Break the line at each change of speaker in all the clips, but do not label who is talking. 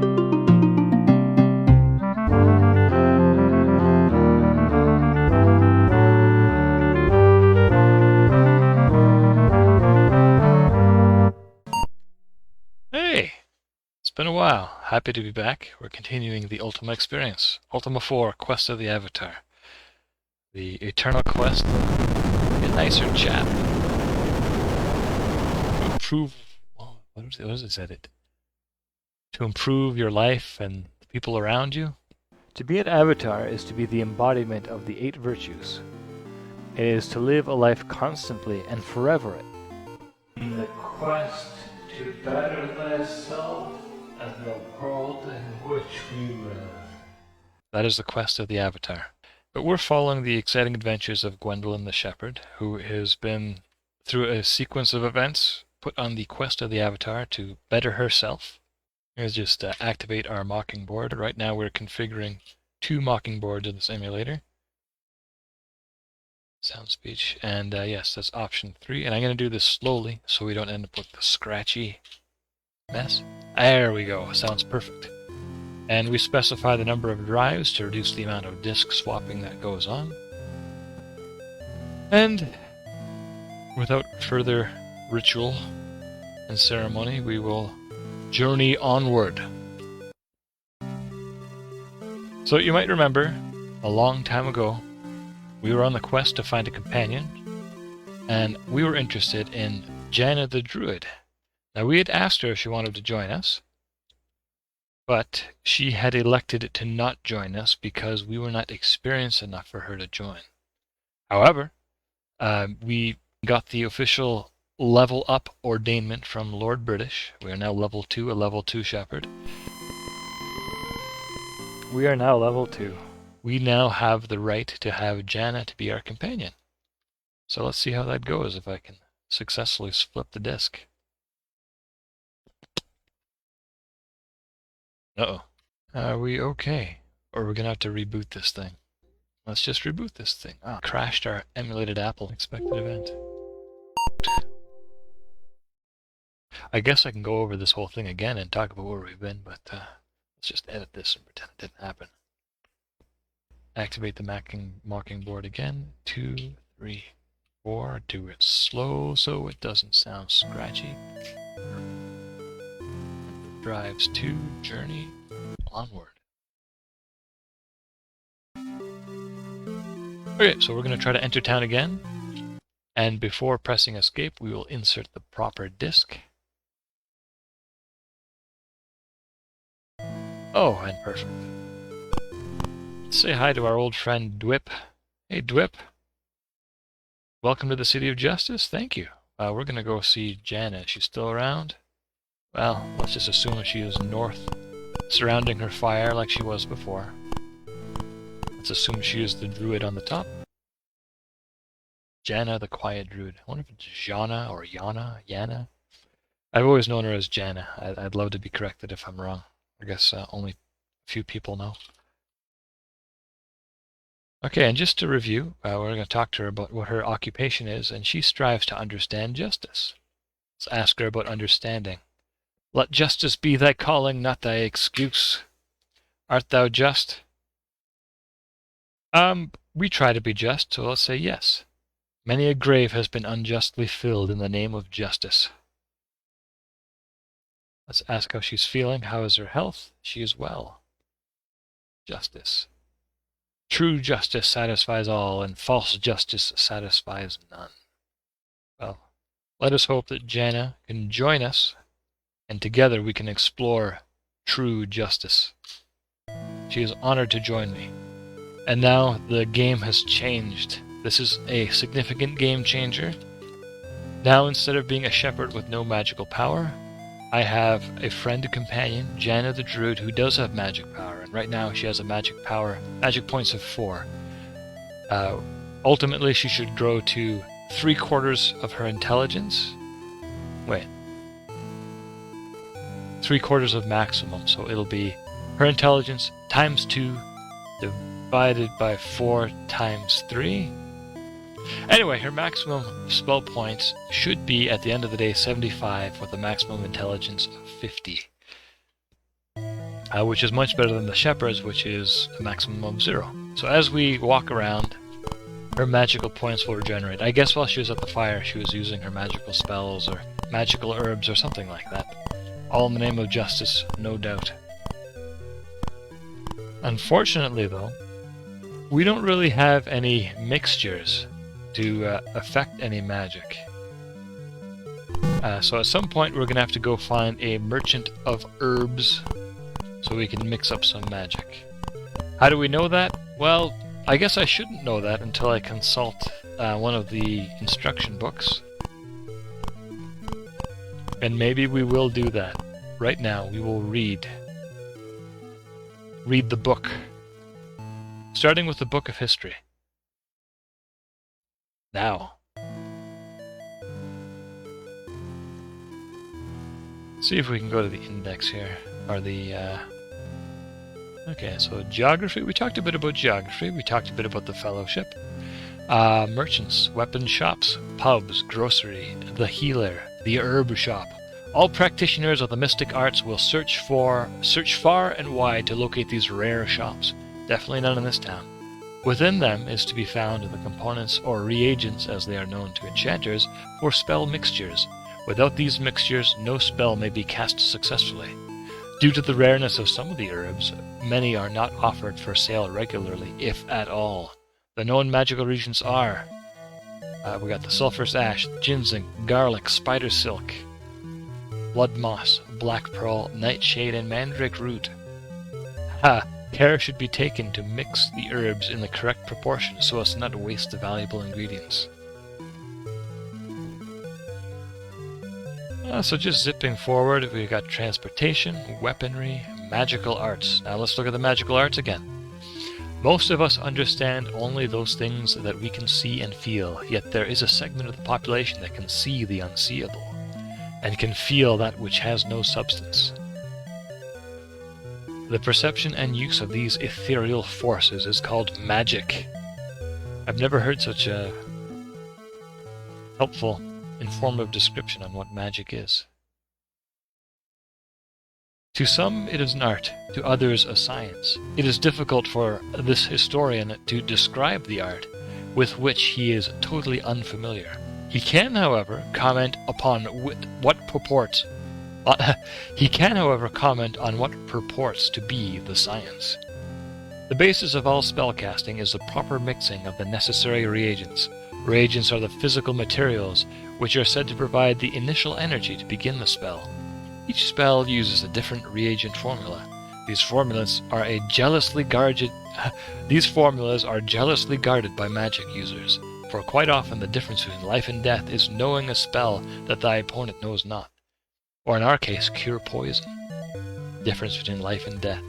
Hey! It's been a while. Happy to be back. We're continuing the Ultima experience. Ultima IV, Quest of the Avatar. The eternal quest of a nicer chap. To improve... what does it say? To improve your life and the people around you? To be an avatar is to be the embodiment of the 8 virtues. It is to live a life constantly and forever. In the quest to better thyself and the world in which we live. That is the quest of the Avatar. But we're following the exciting adventures of Gwendolen the Shepherd, who has been, through a sequence of events, put on the quest of the Avatar to better herself. Here's just activate our Mockingboard. Right now we're configuring 2 Mockingboards in this emulator. Sound speech, and yes, that's option 3, and I'm going to do this slowly so we don't end up with the scratchy mess. There we go, sounds perfect. And we specify the number of drives to reduce the amount of disk swapping that goes on. And without further ritual and ceremony, we will journey onward. So you might remember, a long time ago, we were on the quest to find a companion, and we were interested in Jaana the Druid. Now, we had asked her if she wanted to join us, but she had elected to not join us because we were not experienced enough for her to join. However, we got the official level up ordainment from Lord British. We are now level 2, a level 2 shepherd. We are now level 2. We now have the right to have Jaana to be our companion. So let's see how that goes if I can successfully flip the disc. Uh-oh. Are we okay? Or we're going to have to reboot this thing. Let's just reboot this thing. Ah, crashed our emulated Apple expected event. I guess I can go over this whole thing again and talk about where we've been, but let's just edit this and pretend it didn't happen. Activate the Mockingboard again. 2, 3, 4. Do it slow so it doesn't sound scratchy. Drives to journey onward. Okay, so we're going to try to enter town again. And before pressing escape, we will insert the proper disc. Oh, and perfect. Say hi to our old friend Dwip. Hey Dwip. Welcome to the City of Justice. Thank you. We're going to go see Jaana. Is she still around? Well, let's just assume she is north, surrounding her fire like she was before. Let's assume she is the druid on the top. Jaana the Quiet Druid. I wonder if it's Jaana or Yana. I've always known her as Jaana. I'd love to be corrected if I'm wrong. I guess only a few people know. Okay, and just to review, we're going to talk to her about what her occupation is, and she strives to understand justice. Let's ask her about understanding. Let justice be thy calling, not thy excuse. Art thou just? We try to be just, so let's say yes. Many a grave has been unjustly filled in the name of justice. Let's ask how she's feeling. How is her health? She is well. Justice. True justice satisfies all, and false justice satisfies none. Well, let us hope that Jaana can join us, and together we can explore true justice. She is honored to join me. And now the game has changed. This is a significant game changer. Now, instead of being a shepherd with no magical power, I have a friend companion, Jaana the Druid, who does have magic power, and right now she has a magic points of 4. Ultimately, she should grow to 3/4 of her intelligence. Wait. 3/4 of maximum, so it'll be her intelligence times 2 divided by 4 times 3. Anyway, her maximum spell points should be, at the end of the day, 75 with a maximum intelligence of 50. which is much better than the Shepherd's, which is a maximum of 0. So as we walk around, her magical points will regenerate. I guess while she was at the fire, she was using her magical spells or magical herbs or something like that. All in the name of justice, no doubt. Unfortunately, though, we don't really have any mixtures to affect any magic. So at some point we're going to have to go find a merchant of herbs so we can mix up some magic. How do we know that? Well, I guess I shouldn't know that until I consult one of the instruction books. And maybe we will do that. Right now we will read the book. Starting with the Book of History. Now. See if we can go to the index here, or the, okay, so geography, we talked a bit about geography, we talked a bit about the fellowship, merchants, weapon shops, pubs, grocery, the healer, the herb shop. All practitioners of the mystic arts will search far and wide to locate these rare shops. Definitely none in this town. Within them is to be found the components or reagents, as they are known to enchanters, for spell mixtures. Without these mixtures, no spell may be cast successfully. Due to the rareness of some of the herbs, many are not offered for sale regularly, if at all. The known magical reagents are... we got the sulphurous ash, ginseng, garlic, spider silk, blood moss, black pearl, nightshade, and mandrake root. Care should be taken to mix the herbs in the correct proportion so as not to waste the valuable ingredients. So just zipping forward, we've got transportation, weaponry, magical arts. Now let's look at the magical arts again. Most of us understand only those things that we can see and feel, yet there is a segment of the population that can see the unseeable, and can feel that which has no substance. The perception and use of these ethereal forces is called magic. I've never heard such a helpful, informative description on what magic is. To some it is an art, to others a science. It is difficult for this historian to describe the art with which he is totally unfamiliar. He can, however, comment on what purports to be the science. The basis of all spellcasting is the proper mixing of the necessary reagents. Reagents are the physical materials which are said to provide the initial energy to begin the spell. Each spell uses a different reagent formula. These formulas are jealously guarded by magic users, for quite often the difference between life and death is knowing a spell that thy opponent knows not, or in our case, cure poison. Difference between life and death.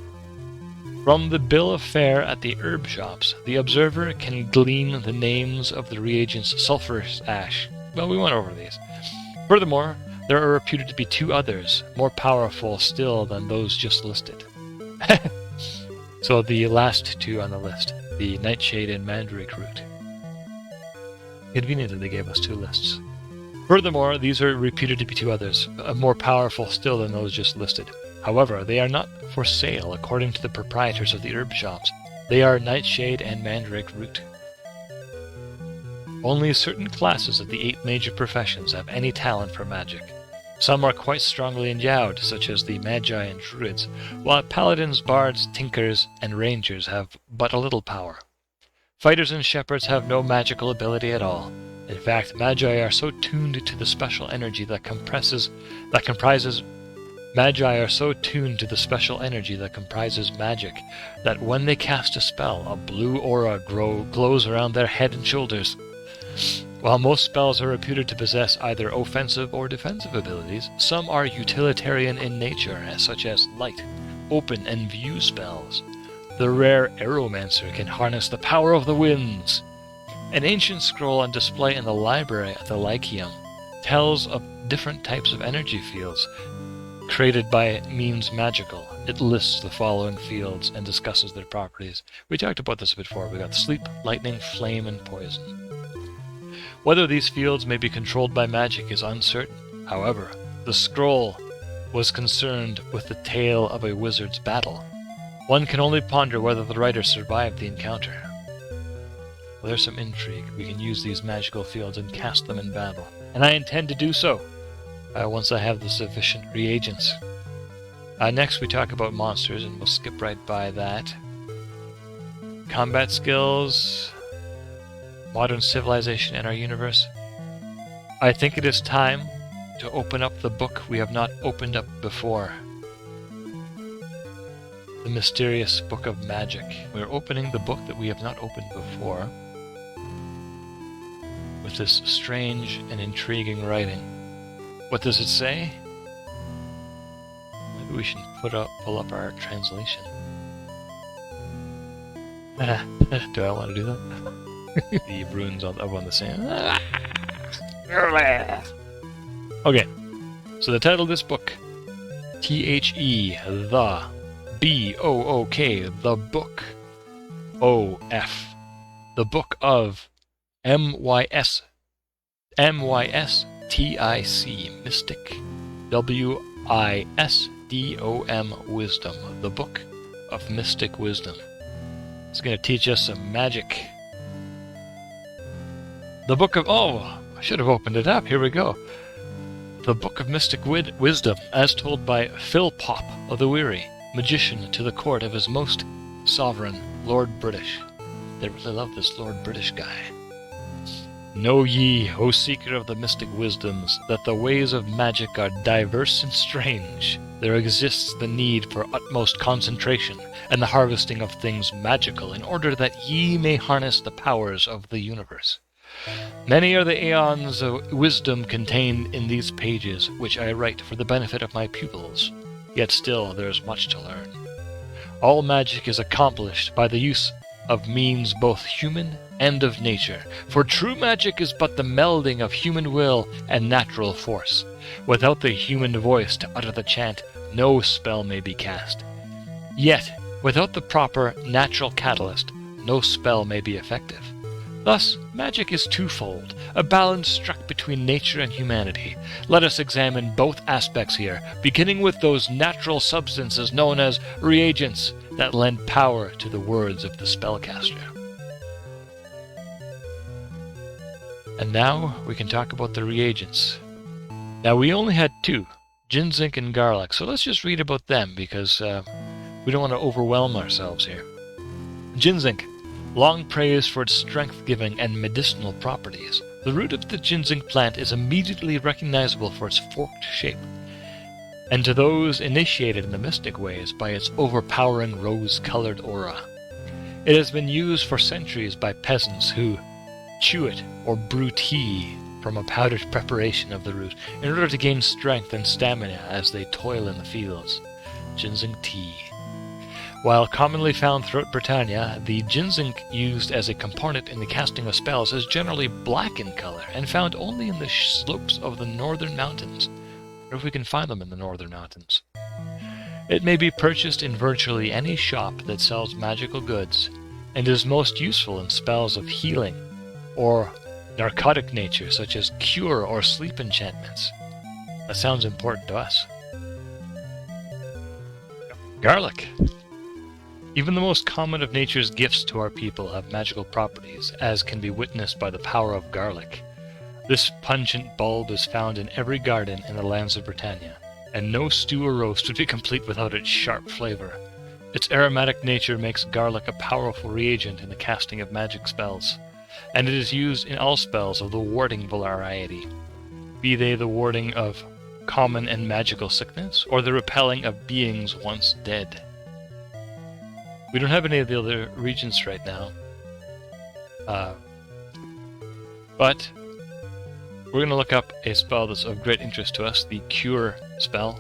From the bill of fare at the herb shops, the observer can glean the names of the reagents sulphurous ash. Well, we went over these. Furthermore, there are reputed to be two others, more powerful still than those just listed. So the last two on the list, the nightshade and mandrake root. Conveniently, they gave us two lists. Furthermore, these are reputed to be two others, more powerful still than those just listed. However, they are not for sale according to the proprietors of the herb shops. They are nightshade and mandrake root. Only certain classes of the 8 major professions have any talent for magic. Some are quite strongly endowed, such as the magi and druids, while paladins, bards, tinkers, and rangers have but a little power. Fighters and shepherds have no magical ability at all. In fact, magi are so tuned to the special energy that comprises magic that when they cast a spell, a blue aura glows around their head and shoulders. While most spells are reputed to possess either offensive or defensive abilities, some are utilitarian in nature, such as light, open, and view spells. The rare Aeromancer can harness the power of the winds. An ancient scroll on display in the library at the Lyceum tells of different types of energy fields created by means magical. It lists the following fields and discusses their properties. We talked about this before. We got sleep, lightning, flame, and poison. Whether these fields may be controlled by magic is uncertain. However, the scroll was concerned with the tale of a wizard's battle. One can only ponder whether the writer survived the encounter. Well, there's some intrigue. We can use these magical fields and cast them in battle. And I intend to do so, once I have the sufficient reagents. Next we talk about monsters, and we'll skip right by that. Combat skills, modern civilization in our universe. I think it is time to open up the book we have not opened up before. The mysterious book of magic. We're opening the book that we have not opened before with this strange and intriguing writing. What does it say? Maybe we should pull up our translation. Do I want to do that? The runes up on the sand. Okay, so the title of this book, The, the, B-O-O-K, the book, O-F, the book of M-Y-S, M-Y-S-T-I-C, mystic, W-I-S-D-O-M, wisdom, the book of mystic wisdom. It's going to teach us some magic. The book of, I should have opened it up, here we go. The Book of Mystic Wisdom, as told by Philpop of the Weary, magician to the court of his most sovereign, Lord British. They really love this Lord British guy. Know ye, O seeker of the mystic wisdoms, that the ways of magic are diverse and strange. There exists the need for utmost concentration, and the harvesting of things magical, in order that ye may harness the powers of the universe. Many are the aeons of wisdom contained in these pages, which I write for the benefit of my pupils, yet still there is much to learn. All magic is accomplished by the use of means both human and of nature, for true magic is but the melding of human will and natural force. Without the human voice to utter the chant, no spell may be cast. Yet, without the proper natural catalyst, no spell may be effective. Thus, magic is twofold, a balance struck between nature and humanity. Let us examine both aspects here, beginning with those natural substances known as reagents that lend power to the words of the spellcaster. And now we can talk about the reagents. Now we only had two, ginseng and garlic, so let's just read about them because we don't want to overwhelm ourselves here. Ginseng. Long praised for its strength-giving and medicinal properties, the root of the ginseng plant is immediately recognizable for its forked shape, and to those initiated in the mystic ways by its overpowering rose-colored aura. It has been used for centuries by peasants who chew it or brew tea from a powdered preparation of the root in order to gain strength and stamina as they toil in the fields. Ginseng tea. While commonly found throughout Britannia, the ginseng used as a component in the casting of spells is generally black in color and found only in the slopes of the northern mountains, or if we can find them in the northern mountains. It may be purchased in virtually any shop that sells magical goods, and is most useful in spells of healing or narcotic nature, such as cure or sleep enchantments. That sounds important to us. Garlic. Even the most common of nature's gifts to our people have magical properties, as can be witnessed by the power of garlic. This pungent bulb is found in every garden in the lands of Britannia, and no stew or roast would be complete without its sharp flavor. Its aromatic nature makes garlic a powerful reagent in the casting of magic spells, and it is used in all spells of the warding variety, be they the warding of common and magical sickness, or the repelling of beings once dead. We don't have any of the other regents right now, but we're going to look up a spell that's of great interest to us, the Cure spell.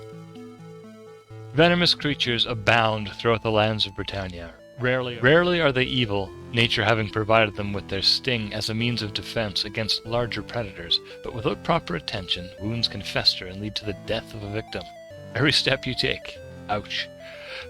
Venomous creatures abound throughout the lands of Britannia. Rarely are they evil, nature having provided them with their sting as a means of defense against larger predators, but without proper attention, wounds can fester and lead to the death of a victim. Every step you take. Ouch.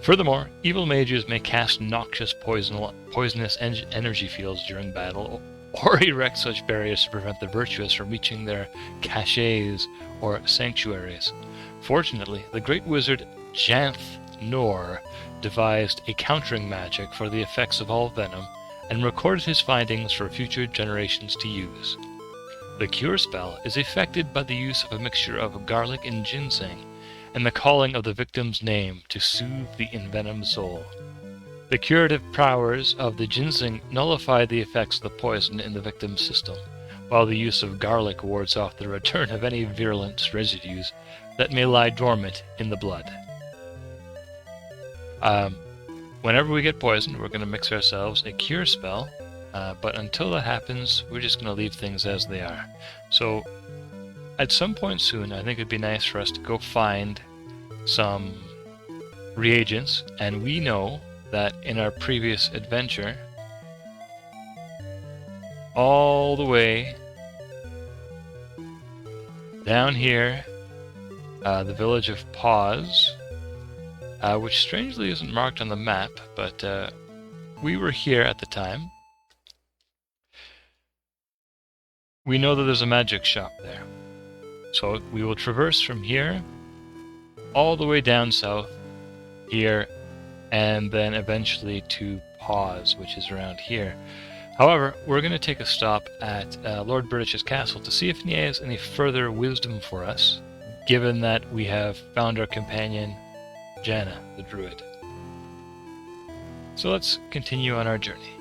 Furthermore, evil mages may cast noxious poisonous energy fields during battle, or erect such barriers to prevent the virtuous from reaching their caches or sanctuaries. Fortunately, the great wizard Janth Nor devised a countering magic for the effects of all venom and recorded his findings for future generations to use. The cure spell is effected by the use of a mixture of garlic and ginseng and the calling of the victim's name to soothe the envenomed soul. The curative powers of the ginseng nullify the effects of the poison in the victim's system, while the use of garlic wards off the return of any virulent residues that may lie dormant in the blood. Whenever we get poisoned, we're going to mix ourselves a cure spell, but until that happens, we're just going to leave things as they are. So, at some point soon, I think it'd be nice for us to go find some reagents, and we know that in our previous adventure, all the way down here, the village of Pause, which strangely isn't marked on the map, but we were here at the time. We know that there's a magic shop there. So we will traverse from here all the way down south here, and then eventually to Pause, which is around here. However, we're going to take a stop at Lord British's castle to see if he has any further wisdom for us, given that we have found our companion, Jaana the Druid. So let's continue on our journey.